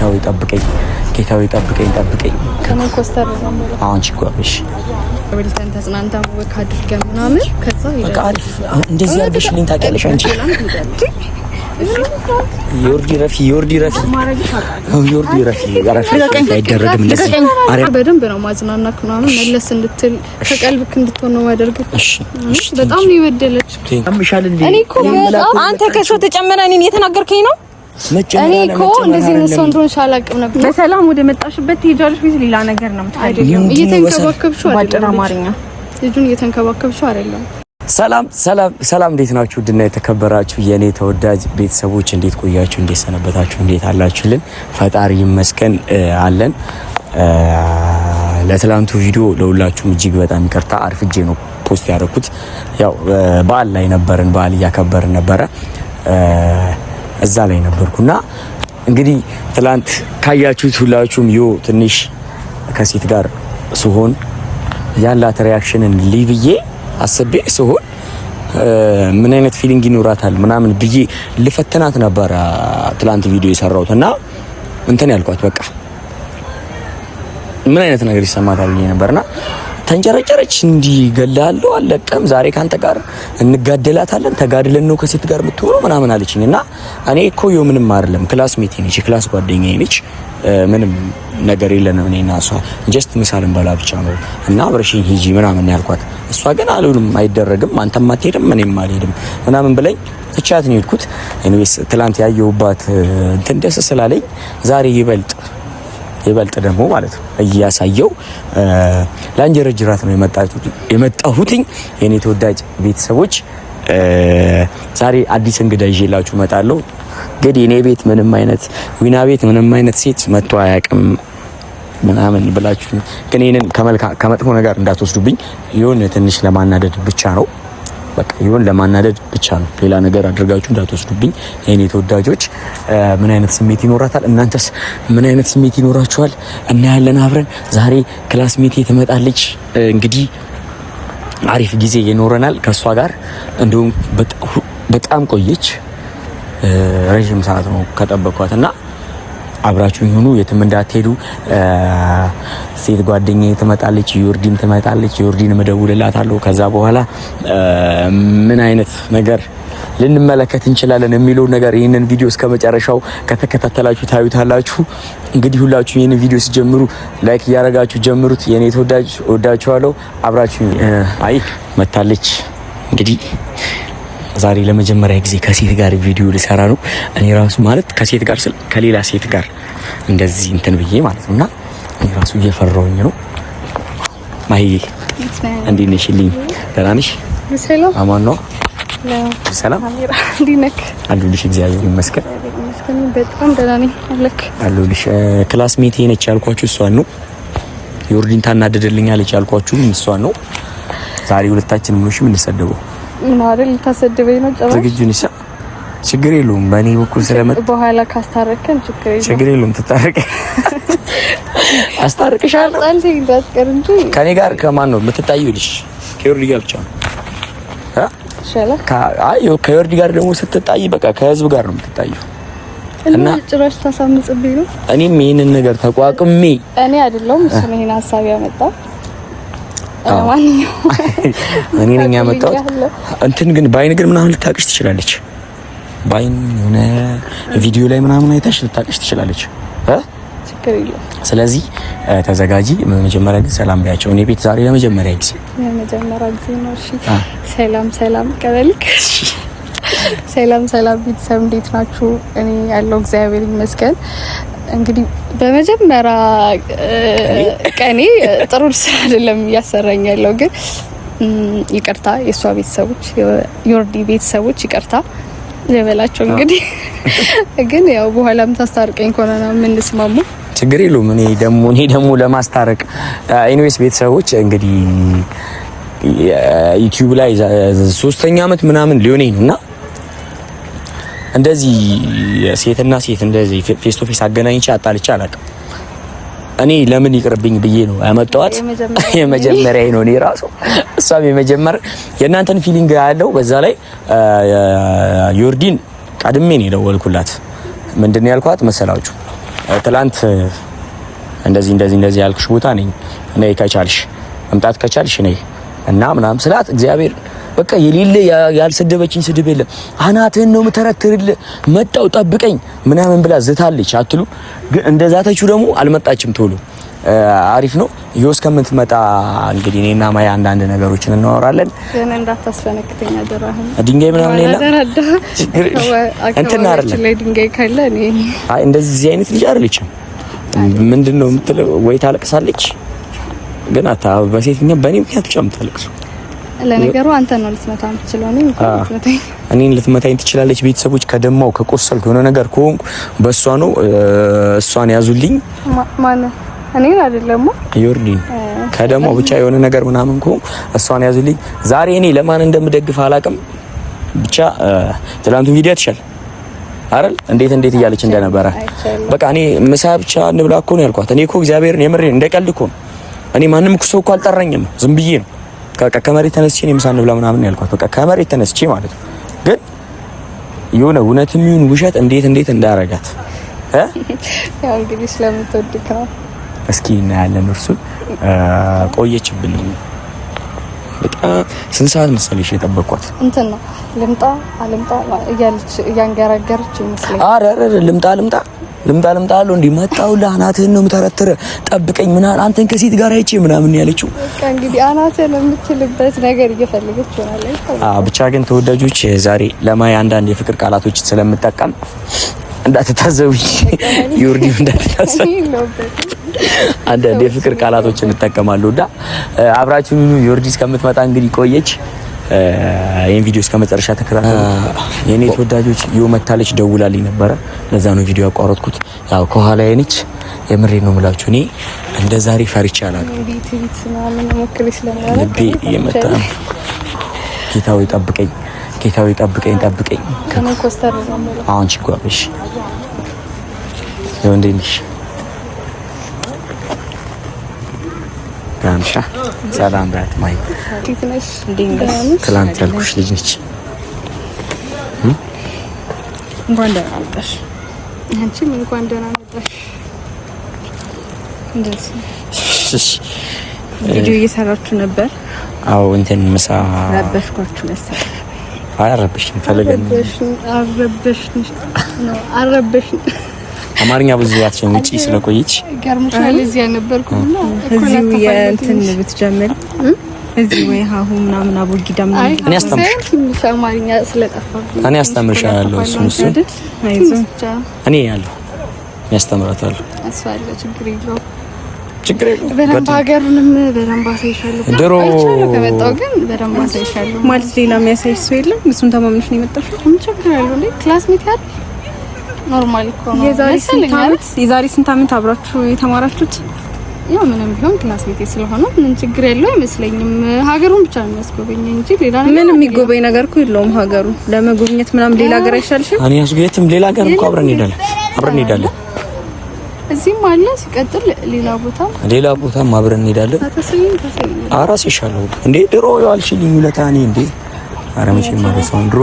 ጌታው ይጠብቀኝ ጠብቀኝ ከመን ኮስተር ነው አንቺ ጓብሽ ወልተን ተጽናንተን ወክ አድርገን ምናምን ከዛ በቃ አሪፍ እንደዚህ አድርገሽልኝ ታውቂያለሽ አንቺ ዮርዲ ረፊ አይደረግም እንደዚህ አሪፍ በደንብ ነው ማዝናናክ ምናምን መለስ እንድትል ከቀልብክ እንድትሆን ነው ማደርግክ እሺ በጣም ነው ይወደለች አምሻል እንዴ እኔ እኮ አንተ ከሰው ተጨመረ እኔን እየተናገርከኝ ነው እኔ እኮ እንደዚህ ነው ሰው እንደሆነ አላውቅም ነበር በሰላም ወደ መጣሽበት ትሄጃለሽ ቢዝ ሌላ ነገር ነው የምታደርጊው እየተንከባከብሽው አይደለም አማርኛ ልጁን እየተንከባከብሽው አይደለም ሰላም እንዴት ናችሁ? ድና የተከበራችሁ የኔ ተወዳጅ ቤተሰቦች እንዴት ቆያችሁ? እንዴት ሰነበታችሁ? እንዴት አላችሁልን? ፈጣሪ ይመስገን አለን። ለትላንቱ ቪዲዮ ለሁላችሁም እጅግ በጣም ይቅርታ አርፍጄ ነው ፖስት ያደረኩት። ያው በዓል ላይ ነበርን፣ በዓል እያከበርን ነበረ። እዛ ላይ ነበርኩና እንግዲህ ትላንት ካያችሁት ሁላችሁም ትንሽ ከሴት ጋር ስሆን ያላት ሪያክሽንን ሊብዬ አስቤ ስሆን ምን አይነት ፊሊንግ ይኖራታል ምናምን ብዬ ልፈተናት ነበር ትላንት ቪዲዮ የሰራሁትና እንትን ያልኳት በቃ ምን አይነት ነገር ይሰማታል ብዬ ነበርና ተንጨረጨረች እንዲገላሉ አለቀም ዛሬ ካንተ ጋር እንጋደላታለን ተጋድለን ነው ከሴት ጋር የምትሆነው ምናምን አለችኝና እኔ እኮ ምንም አይደለም ክላስሜት ነች ክላስ ጓደኛዬ ነች ምንም ነገር የለንም እኔና እሷ ጀስት ምሳልን በላ ብቻ ነው እና አብረሽኝ ሂጂ ምናምን ያልኳት እሷ ግን አሉንም አይደረግም አንተም አትሄድም እኔም አልሄድም ምናምን ብለኝ ትቻት ነው የሄድኩት ኤኒዌይስ ትላንት ያየሁባት እንትን ደስ ስላለኝ ዛሬ ይበልጥ ደግሞ ማለት ነው እያሳየው ላንጀረጅራት ነው የመጣሁትኝ የኔ ተወዳጅ ቤተሰቦች ዛሬ አዲስ እንግዳ ይዤላችሁ እመጣለሁ እንግዲህ እኔ ቤት ምንም አይነት ዊና ቤት ምንም አይነት ሴት መጥቶ አያውቅም ምናምን ብላችሁ ግን ይሄንን ከመጥፎ ነገር እንዳትወስዱብኝ ይሁን ትንሽ ለማናደድ ብቻ ነው በቃ ይሁን ለማናደድ ብቻ ነው ሌላ ነገር አድርጋችሁ እንዳትወስዱብኝ የኔ ተወዳጆች ምን አይነት ስሜት ይኖራታል እናንተስ ምን አይነት ስሜት ይኖራችኋል እናያለን አብረን ዛሬ ክላስሜቴ ትመጣለች እንግዲህ አሪፍ ጊዜ ይኖረናል ከሷ ጋር እንደውም በጣም ቆየች ረጅም ሰዓት ነው ከጠበቅኳትና አብራችሁ ይሁኑ የትም እንዳትሄዱ ሴት ጓደኛዬ ትመጣለች ዮርዲን ትመጣለች ዮርዲን መደውልላታለሁ ከዛ በኋላ ምን አይነት ነገር ልንመለከት እንችላለን የሚለው ነገር ይሄንን ቪዲዮ እስከመጨረሻው ከተከታተላችሁ ታዩታላችሁ እንግዲህ ሁላችሁ ይሄንን ቪዲዮ ሲጀምሩ ላይክ ያረጋችሁ ጀምሩት የኔ ተወዳጅ ወዳችኋለሁ አብራችሁ መታለች እንግዲህ ዛሬ ለመጀመሪያ ጊዜ ከሴት ጋር ቪዲዮ ልሰራ ነው እኔ ራሱ ማለት ከሴት ጋር ስል ከሌላ ሴት ጋር እንደዚህ እንትን ብዬ ማለት ነውና እኔ ራሱ እየፈራሁኝ ነው ማሂዬ እንዴት ነሽልኝ ደህና ነሽ ሰላም አማን ነው ሰላም እንዴት ነህ አሉልሽ እግዚአብሔር ይመስገን በጣም ደህና ነኝ አሉልሽ ክላስሜቴ ነች ያልኳችሁ እሷን ነው ዮርዲን ታናደደልኛለች ያልኳችሁ እሷን ነው ዛሬ ሁለታችንም ነው ምን እንሰደበው ማረል ታሰደበኝ ነው ጨራሽ ዝግጁ ነሽ ችግር የለውም በእኔ በኩል ስለመጣ በኋላ ካስታረከን ችግር የለውም ትታረቀ አስታርቅሻለሁ አንተ እንዳትቀር እንጂ ከኔ ጋር ከማን ነው የምትታየው ልጅ ከዮርዲ ጋር ብቻ ነው ከዮርዲ ጋር ደግሞ ስትታይ በቃ ከህዝብ ጋር ነው የምትታየው እና ጭራሽ ታሳምጽብኝ ነው እኔም ይሄንን ነገር ተቋቁሜ እኔ አይደለም እሱ ነው ይሄን ሐሳብ ያመጣው እኔ ነኝ ያመጣው እንትን ግን ባይን ግን ምናምን ልታቀሽ ትችላለች ባይን የሆነ ቪዲዮ ላይ ምናምን አይታሽ ልታቀሽ ትችላለች ችግር የለም ስለዚህ ተዘጋጂ መጀመሪያ ግን ሰላም ቢያቸው እኔ ቤት ዛሬ ለመጀመሪያ ጊዜ ነው እሺ ሰላም ቀበልክ ሰላም ቤተሰብ እንዴት ናችሁ እኔ ያለው እግዚአብሔር ይመስገን እንግዲህ በመጀመሪያ ቀኔ ጥሩ ስራ አይደለም ያሰራኝ ያለው ግን ይቅርታ የሷ ቤተሰቦች ዮርዲ ቤተሰቦች ይቅርታ ለበላቸው እንግዲህ ግን ያው በኋላም ታስታርቀኝ ኮነና ምን ልስማሙ ችግር የለውም እኔ ደግሞ ለማስታረቅ ኤኒዌይስ ቤተሰቦች እንግዲህ ዩቲዩብ ላይ 3ኛ አመት ምናምን ሊሆነኝ ነውና እንደዚህ ሴትና ሴት እንደዚህ ፌስ ቱ ፌስ አገናኝቼ አጣልቼ አላውቅም እኔ ለምን ይቅርብኝ ብዬ ነው ያመጣኋት የመጀመሪያ ነው እኔ ራሱ እሷም የመጀመር የእናንተን ፊሊንግ ያለው በዛ ላይ ዮርዲን ቀድሜ ነው የደወልኩላት ምንድነው ያልኳት መሰላችሁ ትላንት እንደዚህ ያልኩሽ ቦታ ነኝ ከቻልሽ መምጣት ከቻልሽ ነኝ እና ምናምን ስላት እግዚአብሔር በቃ የሌለ ያልሰደበችኝ ስድብ የለም። አናትህን ነው የምተረትርልህ መጣው ጠብቀኝ ምናምን ብላ ዝታለች አትሉ። ግን እንደዛተችው ደግሞ አልመጣችም ቶሎ። አሪፍ ነው። ይኸው እስከምትመጣ እንግዲህ እኔና ማያ አንዳንድ ነገሮችን እናወራለን። ግን እንዳታስፈነክተኛ ደራህም ድንጋይ ምናምን የለም እንትን አይደለም ላይ ድንጋይ ካለ እኔ አይ እንደዚህ አይነት ልጅ አይደለችም። ምንድነው የምትለው? ወይ ታለቅሳለች ግን በሴትኛ በእኔ ምክንያት ብቻ የምታለቅሱ። ለነገሩ አንተ ነው ልትመታ የምትችለው እኔን ልትመታኝ ትችላለች። ቤተሰቦች ከደማው ከቆሰልኩ የሆነ ነገር ከሆንኩ በእሷ ነው። እሷን ያዙልኝ። ማን እኔን አይደለም ዮርዲን ከደማው ብቻ የሆነ ነገር ምናምን ከሆንኩ እሷን ያዙልኝ። ዛሬ እኔ ለማን እንደምደግፍ አላውቅም። ብቻ ትላንቱን ቪዲዮ ትሻል አይደል? እንዴት እያለች እንደነበረ በቃ እኔ ምሳ ብቻ እንብላ እኮ ነው ያልኳት። እኔ እኮ እግዚአብሔርን የምሬን እንደቀልድ እኮ ነው። እኔ ማንም እኮ ሰው እኮ አልጠራኝም። ዝም ብዬ ነው ከመሬት ተነስቼ ነው ምሳ እንብላ ምናምን ያልኳት። በቃ ከመሬት ተነስቼ ማለት ነው። ግን የሆነ እውነትም ይሁን ውሸት እንዴት እንዳረጋት ያው እንግዲህ ስለምትወድቅ ነው። እስኪ እናያለን። እርሱን ቆየችብን በጣም ስንት ሰዓት መሰለሽ የጠበቅኳት? እንትን ነው ልምጣ እያለች እያንገራገረች ይመስለኛል። አረ ልምጣ አለው እንዴ መጣውላ አናትህን ነው የምተረትረ ጠብቀኝ ምናምን አንተን ከሴት ጋር አይቼ ምናምን ያለችው በቃ እንግዲህ አናትህን የምትልበት ነገር እየፈለገች ይሆናል። ብቻ ግን ተወዳጆች ዛሬ ለማይ አንዳንድ የፍቅር ቃላቶች ስለምጠቀም እንዳትታዘቡኝ፣ ዮርዲ እንዳትታዘቡ አንዳንድ የፍቅር ቃላቶችን እንጠቀማለሁና አብራችሁ ዮርዲ እስከምትመጣ እንግዲህ ቆየች። ይሄን ቪዲዮ እስከ መጨረሻ ተከታተሉ። የኔ ተወዳጆች መታለች ደውላልኝ ነበረ። ለዛ ነው ቪዲዮ ያቋረጥኩት። ያው ከኋላ የኔች የምሬ ነው የምላችሁ። እኔ እንደ ዛሬ ፈርቼ አላውቅም። ልቤ እየመታ ነው። ጌታዊ ጠብቀኝ አሁን ችግርሽ ነው እንዴ ነሽ? ጋምሻ ሰላም ባት ማይ ቲትነሽ ትላንት ያልኩሽ ልጅ ነች። እንኳን ደህና መጣሽ። አንቺም እንኳን ደህና መጣሽ። እንደዚህ ቪዲዮ እየሰራችሁ ነበር? አዎ እንትን ምሳ ረበሽኳችሁ መሰለኝ። አረበሽኝ ፈለገኝ አረበሽኝ አማርኛ ብዙ አትችልም ውጪ ስለቆየች ገርምሻል። እዚህ ያነበርኩና እዚሁ የእንትን ብትጀምር እዚህ ወይ ሀሁ ምናምን አቦጊዳ ምናምን እኔ አስተምርሻለሁ። አማርኛ ስለጠፋብኝ እኔ አስተምርሻለሁ። እሱን አይዞህ እኔ ያለው ያስተምራታለሁ። አስፋለ ችግር የለውም። በደንብ ሀገሩንም በደንብ አሳይሻለሁ። ድሮ ከመጣሁ ግን በደንብ አሳይሻለሁ። ማለት ሌላ የሚያሳይሽ ሰው የለም? እሱን ተማምነሽ ነው የመጣሽው? ምን ችግር አለው እንዴ? ክላስሜት ያለ ኖርማል እኮ ነው። የዛሬ ስንት ዓመት አብራችሁ የተማራችሁት? ያው ምንም ቢሆን ክላስሜት ስለሆነ ምን ችግር የለው አይመስለኝም። ሀገሩን ብቻ ነው የሚያስጎበኝ እንጂ ሌላ ነገር ምንም የሚጎበኝ ነገር እኮ የለውም። ሀገሩ ለመጎብኘት ምናምን ሌላ ሀገር አይሻልሽም? እኔ ያስጎየትም ሌላ ሀገር እኮ አብረን እንሄዳለን። እዚህም አለ ሲቀጥል ሌላ ቦታም አብረን እንሄዳለን። አራስሻለሁ እንዴ ድሮ ያልሽልኝ ለታኔ እንዴ አረምሽ ማለሰው ድሮ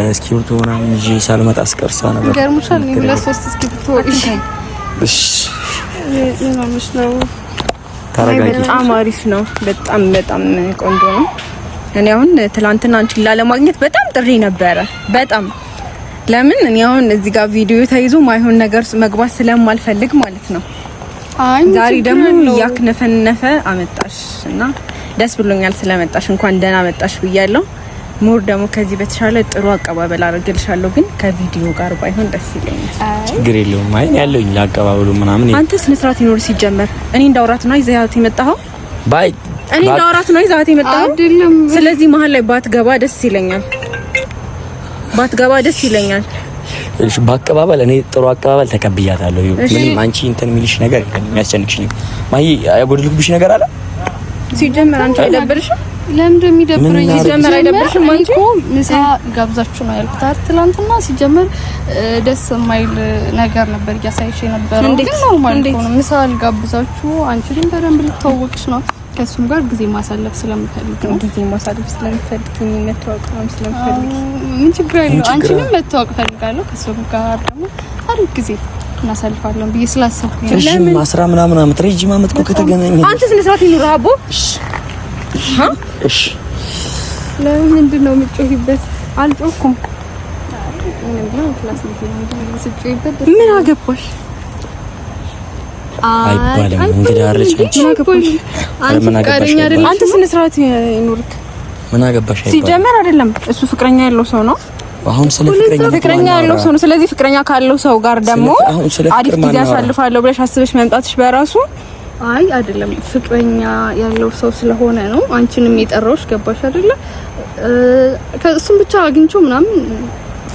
እስኪብርቶ ምናምን እንጂ ሳልመጣ አስቀርሳ ነበር። ገርሙሻል ነው ለሶስት እስኪብርቶ ይሻል። እሺ ምንሽ ነው? ታረጋጊ በጣም አሪፍ ነው። በጣም ቆንጆ ነው። እኔ አሁን ትላንትና አንቺን ላለማግኘት በጣም ጥሪ ነበረ። በጣም ለምን እኔ አሁን እዚህ ጋር ቪዲዮ ተይዞ ማይሆን ነገር መግባት ስለማልፈልግ ማለት ነው። ዛሬ ደግሞ ያክነፈነፈ አመጣሽ እና ደስ ብሎኛል ስለመጣሽ። እንኳን ደህና መጣሽ ብያለሁ። ሞር ደግሞ ከዚህ በተሻለ ጥሩ አቀባበል አድርግልሻለሁ። ግን ከቪዲዮ ጋር ባይሆን ደስ ይለኛል። ችግር የለውም። አይ ያለውኝ ለአቀባበሉ ምናምን አንተ ስነ ስርዓት ይኖር። ሲጀመር እኔ እንዳውራት ነው ይዘሃት የመጣኸው። እኔ እንዳውራት ነው ይዘሃት የመጣኸው። ስለዚህ መሀል ላይ ባትገባ ደስ ይለኛል። እሺ በአቀባበል እኔ ጥሩ አቀባበል ተቀብያታለሁ። ምንም አንቺ እንትን የሚልሽ ነገር የለም፣ የሚያስጨንቅሽ ነገር ማይ ያጎድልብሽ ነገር አለ። ሲጀመር አንቺ አይደብርሽም? ለምን እንደሚደብረኝ ሲጀመር አይደብርሽም? አንቺ እኮ ምሳ ጋብዛችሁ ነው ያልኩት ትላንትና። ሲጀመር ደስ የማይል ነገር ነበር እያሳይሽ የነበረው። ግን ኖርማል ነው። ምሳ ጋብዛችሁ አንቺ ግን በደንብ ልትተዋወቅሽ ነው። ከሱም ጋር ጊዜ ማሳለፍ ስለምፈልግ ነው። መተዋወቅ ስለምፈልግ ምን ችግር አለው? አንቺንም መተዋወቅ ፈልጋለሁ። ከሱም ጋር ደግሞ አሪፍ ጊዜ እናሳልፋለን ብዬ ስላሰብኩኝ ረጅም 10 ምናምን ዓመት ረጅም ዓመት እኮ ከተገናኘ አንተ ስነ ስርዓት ይኑር አቦ። እሺ ለምንድን ነው የምትጮሂበት? አልጮኩም። ምን አገባሽ? አይባልም እንግዲህ አረች አንቺ ምን አገባሽ? አንተ ስነ ስርዓት ይኑርክ። ምን አገባሽ? ሲጀመር አይደለም እሱ ፍቅረኛ ያለው ሰው ነው። አሁን ስለ ፍቅረኛ ያለው ሰው ነው። ስለዚህ ፍቅረኛ ካለው ሰው ጋር ደግሞ አሪፍ ጊዜ አሳልፋለሁ ብለሽ አስበሽ መምጣትሽ በራሱ አይ አይደለም ፍቅረኛ ያለው ሰው ስለሆነ ነው አንቺንም የጠራውሽ። ገባሽ አይደለ? ከእሱም ብቻ አግኝቼው ምናምን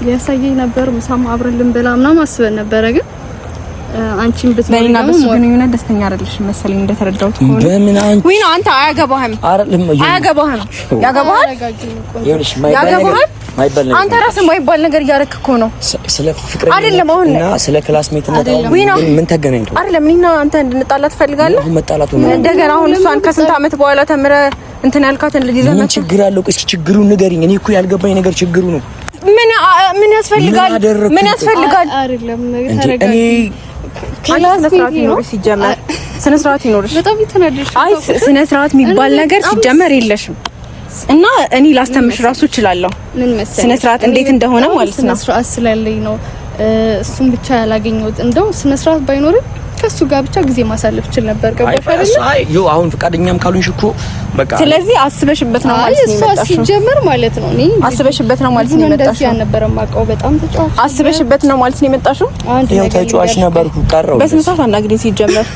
ሊያሳየኝ ነበር። ምሳም አብረን ልንበላ ምናምን አስበን ነበረ። ግን አንቺን በእኔና በሱ ግንኙነት ደስተኛ አይደለሽም መሰለኝ እንደተረዳሁት ከሆነ። በምን አንቺ ወይ ነው አንተ አያገባህም። ያገባህም አንተ ራስህ ማይባል ነገር እያደረክ እኮ ነው። ስለ ፍቅረኛ አይደለም አሁን እና ስለ ክላስሜትነት ምን ተገናኝቶ አይደለም። እኔና አንተ እንድንጣላ ትፈልጋለህ? መጣላቱ እንደገና አሁን እሷን ከስንት ዓመት በኋላ ተምረህ እንትን ያልካትን ልጅ ይዘህ ምን ችግር አለው? እስኪ ችግሩን ንገሪኝ። እኔ እኮ ያልገባኝ ነገር ችግሩ ነው። ምን ያስፈልጋል? ምን ያስፈልጋል? አይደለም እኔ ክላስሜት ነው ሲጀመር። ስነ ስርዓት ይኖርሽ። በጣም ይተናደሽ። አይ ስነ ስርዓት የሚባል ነገር ሲጀመር የለሽም። እና እኔ ላስተምርሽ ራሱ እችላለሁ ምን መሰለሽ ስነ ስርዓት እንዴት እንደሆነ ማለት ነው። ስነ ስርዓት ስለሌለኝ ነው እሱን ብቻ ያላገኘሁት። እንደው ስነ ስርዓት ባይኖርም ከሱ ጋር ብቻ ጊዜ ማሳለፍ ይችላል ነበር። ገባሽ አይደል? አይ ዩ አሁን ፍቃደኛም ካሉንሽ እኮ በቃ ስለዚህ አስበሽበት ነው ማለት ነው የመጣሽው። እሱ ሲጀመር ማለት ነው እኔ አስበሽበት ነው ማለት ነው የመጣሽው። እንደዚህ አልነበረም ማውቀው። በጣም ተጫዋች አስበሽበት ነው ማለት ነው የመጣሽው። ያው ተጫዋች ነበርኩ ቀረው። በስነ ስርዓት አናግሪኝ ሲጀመር።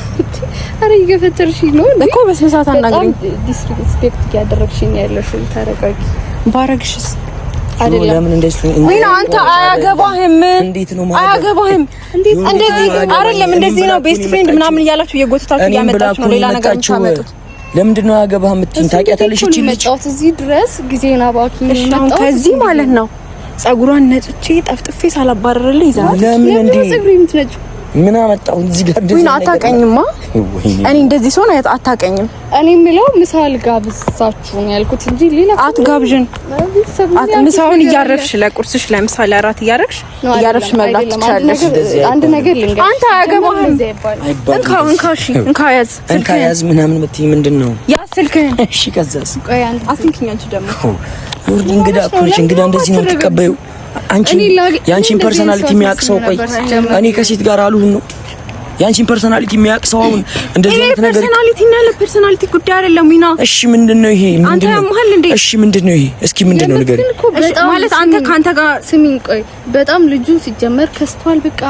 አረ ይገፈተርሽኝ ነው እኮ በስነ ስርዓት አናግሪኝ። ዲስሪስፔክት ያደረግሽኝ ያለሽው ታረጋጊ ባረግሽስ አይደለም። ለምን እንደሱ ወይ ነው አንተ አያገባህም። እንዴት ነው ማለት አያገባህም። እንደዚህ አይደለም እንደዚህ ነው ቤስት ፍሬንድ ምናምን እያላችሁ እየጎተታችሁ እያመጣችሁ ነው ሌላ ነገር የምታመጡት። ለምንድን ነው አያገባህም የምትይኝ? ታውቂያታለሽ እቺ ልጅ እዚህ ድረስ ጊዜና ባኪ ነው ከዚህ ማለት ነው ጸጉሯን ነጭቼ ጠፍጥፌ ሳላባረርልህ ይዘናል። ለምን እንዴ ጸጉሬ የምትነጭ ምን አመጣው እዚህ ጋር ወይ ነው አታውቀኝማ። እኔ እንደዚህ ሰው ነው አታውቀኝም። እኔ የምለው ምሳል ጋብዛችሁ ነው ያልኩት እንጂ ሌላ አትጋብዥን። ምሳውን እያረፍሽ ለቁርስሽ ለምሳሌ አራት እያረፍሽ መብላት ትችላለሽ። አንድ ነገር ልንገርሽ አንተ አያገባህም። እንካ ያዝ ምናምን የምትይኝ ምንድን ነው? ያዝ ስልክህን። እሺ ከዛስ? ቆይ አንድ አትንኪኝ። አንቺ ደግሞ ወርድ እንግዳ እኮ ነሽ። እንግዳ እንደዚህ ነው የምትቀበይው? አንቺ ያንቺን ፐርሰናሊቲ የሚያቅሰው ቆይ እኔ ከሴት ጋር አልሁን ነው ያንቺን ፐርሰናሊቲ የሚያቅሰው አሁን እንደዚህ አይነት ነገር ፐርሰናሊቲ እና ለፐርሰናሊቲ ጉዳይ አይደለም ዊና። እሺ ምንድነው ይሄ? ምንድነው? እሺ ምንድነው ይሄ? እስኪ ምንድነው ነገር ማለት አንተ ካንተ ጋር ስሚኝ፣ ቆይ በጣም ልጁ ሲጀመር ከስቷል። በቃ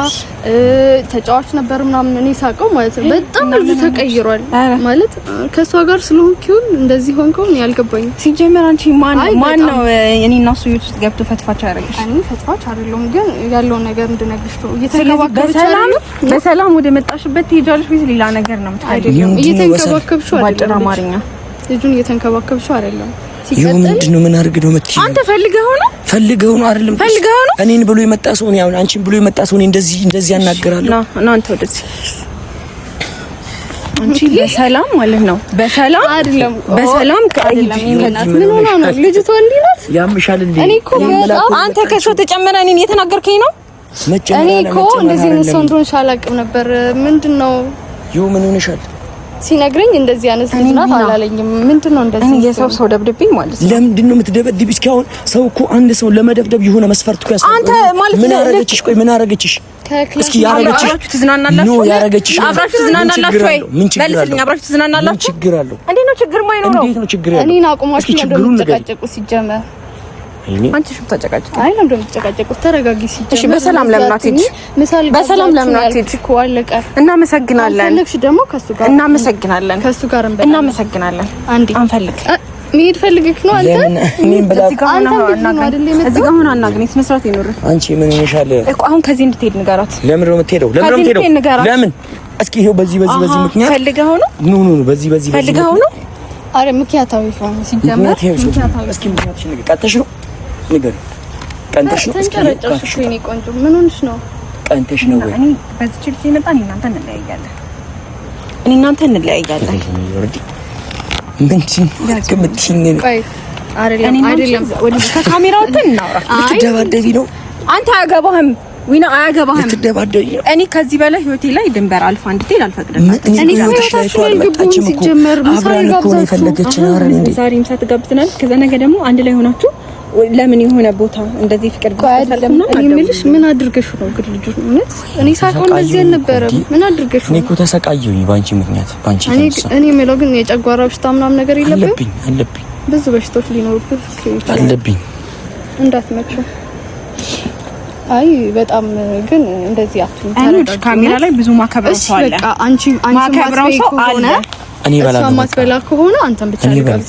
ተጫዋች ነበር ምናምን እኔ ሳቀው ማለት ነው። በጣም ልጁ ተቀይሯል ማለት ከሷ ጋር ስለሆንኩኝ እንደዚህ ሆንኩኝ ያልገባኝ። ሲጀመር አንቺ ማን ነው እኔ እና እሱ ውስጥ ገብቶ ፈትፋች ያደረግሽ? እኔ ፈትፋች አይደለም፣ ግን ያለውን ነገር እንድነግርሽ ነው። እየተንከባከብሽ በሰላም ወደ መጣሽበት ትሄጃለሽ ወይስ ሌላ ነገር ነው የምትፈልጊው? እየተንከባከብሽው ባጭር አማርኛ ልጁን እየተንከባከብሽው አይደለም። ሲቀጥል ምንድነው ምን አድርግ ነው የምትይው? አንተ ፈልገው ነው አይደለም? ፈልገው ነው እኔን ብሎ የመጣ ሰው ነው። አሁን አንቺን ብሎ የመጣ ሰው ነው እንደዚህ ያናገራለሁ። ና አንተ ወደዚህ አንቺ በሰላም ማለት ነው። በሰላም አይደለም፣ በሰላም ምን ሆና ነው ልጅቷ? እንዲህ ናት። ያምሻል እንዴ? እኔ እኮ አንተ ከሰው ተጨመረ እኔን እየተናገርከኝ ነው። እኔ እኮ እንደዚህ አይነት ሰው እንደሆነ አላውቅም ነበር። ምንድነው ምን ሆነሻል? ሲነግረኝ እንደዚህ አይነት ልጅ ናት አላለኝም። ምንድነው እንደዚህ? እኔ የሰው ደብድብኝ ማለት ነው። ለምንድን ነው የምትደበድብ? እስካሁን ሰው እኮ አንድ ሰው ለመደብደብ የሆነ መስፈርት እኮ ያስፈልጋል። አንተ ማለት ምን አረጋችሽ? ቆይ ምን አረጋችሽ? እስኪ ያረጋችሽ ትዝናናላችሁ? ኖ ያረጋችሽ አብራችሁ ትዝናናላችሁ ወይ? መልስልኝ። አብራችሁ ትዝናናላችሁ? ምን ችግር አለው? እንዴት ነው ችግር ማይኖረው? እንዴት ነው ችግር ያለው? እኔን አቁማችሁ እንደምትጨቃጨቁ ሲጀመር አንቺ ሽም ተጨቃጨቁ። አይ ነው እንደምትጨቃጨቁ። ተረጋጊ ሲጀመር። እሺ በሰላም ለምን አትሄጂ? በሰላም ለምን አትሄጂ? እኮ አለቀ። እናመሰግናለን። ፈለግሽ ደግሞ ከሱ ጋር እናመሰግናለን። ከሱ ጋር እናመሰግናለን። አንዴ አንፈልግ መሄድ ፈልግክ ነው አንተ? እኔም ብላ እዚህ ጋር ሆነ አናግረኝ። ስነ ስርዓት ይኖር። አንቺ ምን ሆነሻል እኮ? አሁን ከዚህ እንድትሄድ ንገራት። ለምን ነው የምትሄደው? ለምን? እስኪ ይሄው በዚህ ምክንያት ፈልገው ነው? ኖ በዚህ ፈልገው ነው? አረ ምክንያታዊ ሆነ ሲጀመር። እስኪ ምክንያትሽ ንገሪ። ቀጥተሽ ነው ንገሪ። ቀንተሽ ነው? እስኪ ተንጨረጨሽ እኔ ቆንጆ ምን ሆነሽ ነው? ቀንተሽ ነው ወይ? እኔ በዚህ ልጅ ይመጣ እኔ እናንተ እንለያያለን። ምንድን ከምትይኝ? ቆይ አይደለም ከካሜራው እናውራ። ልትደባደቢ ነው? አንተ አያገባህም። ዊና አያገባህም። ልትደባደኝ ነው። እኔ ከዚህ በላይ ህይወቴ ላይ ድንበር አልፋ እንድትሄድ አልፈቅድላትም። እኔ ህይወታችን አልመጣችም እኮ አብራን እኮ ነው የፈለገችን። ኧረ እንዴ ዛሬ ምሳ ትጋብዘናል። ከዛ ነገ ደግሞ አንድ ላይ ሆናችሁ ለምን የሆነ ቦታ እንደዚህ ፍቅር አይደለም። እኔ የምልሽ ምን አድርገሽ ነው ግን ልጁ እውነት እኔ ሳይሆን እንደዚህ አልነበረም። ምን አድርገሽ ነው? እኔ እኮ ተሰቃየሁኝ ባንቺ ምክንያት ባንቺ ተንሳ። እኔ የምለው ግን የጨጓራ በሽታ ምናምን ነገር የለብኝ? አለብኝ ብዙ በሽታዎች ሊኖሩብህ አለብኝ። እንዳትመጪው። አይ በጣም ግን እንደዚህ አትሁን። አንቺ ካሜራ ላይ ብዙ ማከብረው ሰው አለ። በቃ አንቺ ማከብረው ሰው አለ። እኔ ባላም ማትበላ ከሆነ አንተም ብቻ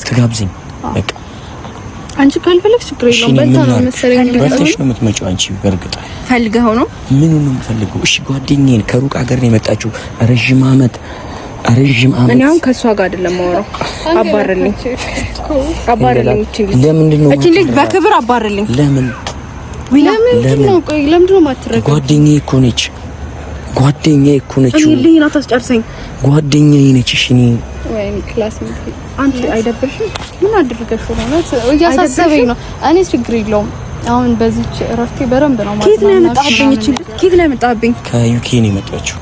ትጋብዘኝ በቃ። አንቺ ካልፈለግሽ ችግር የለውም። በዛ ነው መሰለኝ በልተሽ ነው የምትመጪው አንቺ። በእርግጥ ፈልገው ነው ምኑን ነው የምፈልገው? እሺ ጓደኛዬን ከሩቅ ሀገር ነው የመጣችው ረጅም አመት እኔ አሁን ከሷ ጋር አይደለም የማወራው። አባርልኝ ለምንድን ነው እቺ ልጅ በክብር አባርልኝ። ለምን ለምንድን ነው ማትረጋው? ጓደኛዬ እኮ ነች። እኔ ልሂና ታስጨርሰኝ። ጓደኛዬ ነች። እሺ እኔ ወይኔ ክላስ አንቺ አይደብርሽም? ምን አድርገሽ ነው? እያሳሰበኝ ነው። እኔ ችግር የለውም። አሁን በዚች እረፍቴ በረንብ ነው ማለት ነው። ኬት ነው የመጣብኝ? እቺ ኬት ነው የመጣብኝ? ከዩኬ ነው የመጣችው።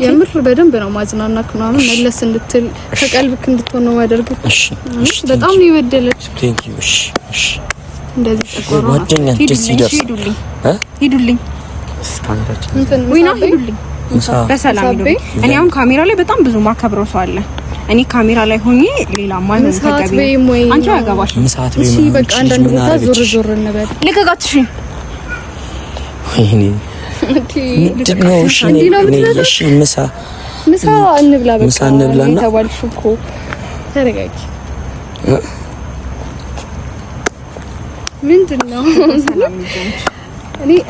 የምር በደንብ ነው ማዝናናክ ምናምን መለስ እንድትል ከቀልብክ እንድትሆን ነው ማደርግክ። እሺ በጣም ነው የበደለች። ቴንክ ዩ። እሺ እንደዚህ ተቆራ ጓደኛ ደስ ይደርስ። ሂዱልኝ ዊና ሂዱልኝ፣ በሰላም ሂዱልኝ። እኔ አሁን ካሜራ ላይ በጣም ብዙ ማከብረው ሰው አለ። እኔ ካሜራ ላይ ሆኜ ሌላ ማን ተገቢ አንቺ አያገባሽ። ምሳት እሺ በቃ አንዳንድ ቦታ ዞር እንበል። ልቀቃት። እሺ ወይኔ ምንድነው? እሺ ምሳ እንብላ። በቃ ምሳ እንብላና ተባልሽ እኮ ተረጋጊ። ምንድነው? ሰላም ይሁን።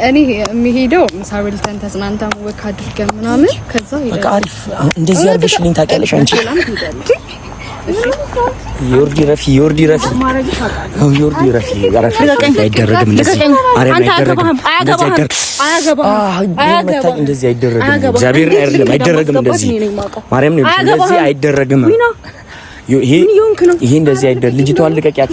እኔ የሚሄደው ምሳ በልተን ተዝናንተን ወክ አድርገን ምናምን ከዛ ይላል። በቃ አሪፍ እንደዚህ አድርገሽልኝ ታውቂያለሽ አንቺ። ዮርዲ ረፊ አይደረግም እንደዚህ። ማርያም አይደረግም እንደዚህ አይደረግም። እግዚአብሔር አይደለም አይደረግም እንደዚህ። ማርያም ነው እንደዚህ አይደረግም። ይሄ እንደዚህ አይደረግ። ልጅቷን ልቀቂያት።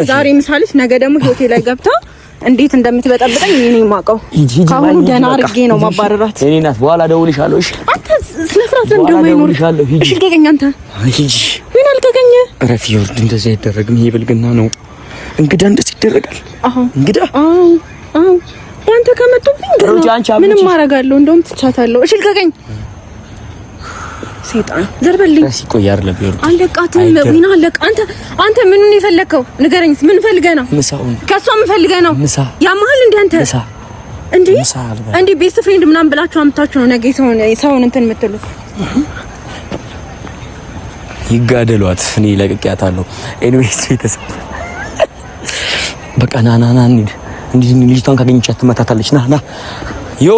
ዛሬ ምሳሌሽ ነገ ደግሞ ሆቴ ላይ ገብታ እንዴት እንደምትበጠብጠኝ እኔ ነኝ የማውቀው። ካሁኑ ደህና አድርጌ ነው ማባረራት። እኔ ናት በኋላ እደውልልሻለሁ። እሺ አንተ ስነ ስርዓት እንደማይኖር እሺ ልቀቀኝ። አንተ ሂጂ ምን አልከገኘ? ረፊ ይወርድ እንደዚህ አይደረግም። ይሄ ብልግና ነው። እንግዳ እንደዚህ ይደረጋል? እንግዳ አንተ ከመጡብኝ ምንም ማረጋለሁ። እንደውም ትቻታለሁ። እሺ ልቀቀኝ። ሰይጣን ዘርበልኝ። እሺ ቆይ አይደለም ይወርድ አለቃትም ዊና አለቃ። አንተ ምኑን የፈለከው ንገረኝ። ምን ፈልገህ ነው? ምሳውን ከሷ ምን ፈልገህ ነው? ያማህል እንዴ አንተ እንዴ ቤስት ፍሬንድ ምናምን ብላችሁ አምታችሁ ነው ነገ ሰውን እንትን የምትሉት? ይጋደሏት። እኔ ለቅቄያታለሁ። ኤኒዌይስ ቤተሰብ በቃ ና እንሂድ። እንዴ ልጅቷን ካገኘቻት ትመታታለች። ና ዮ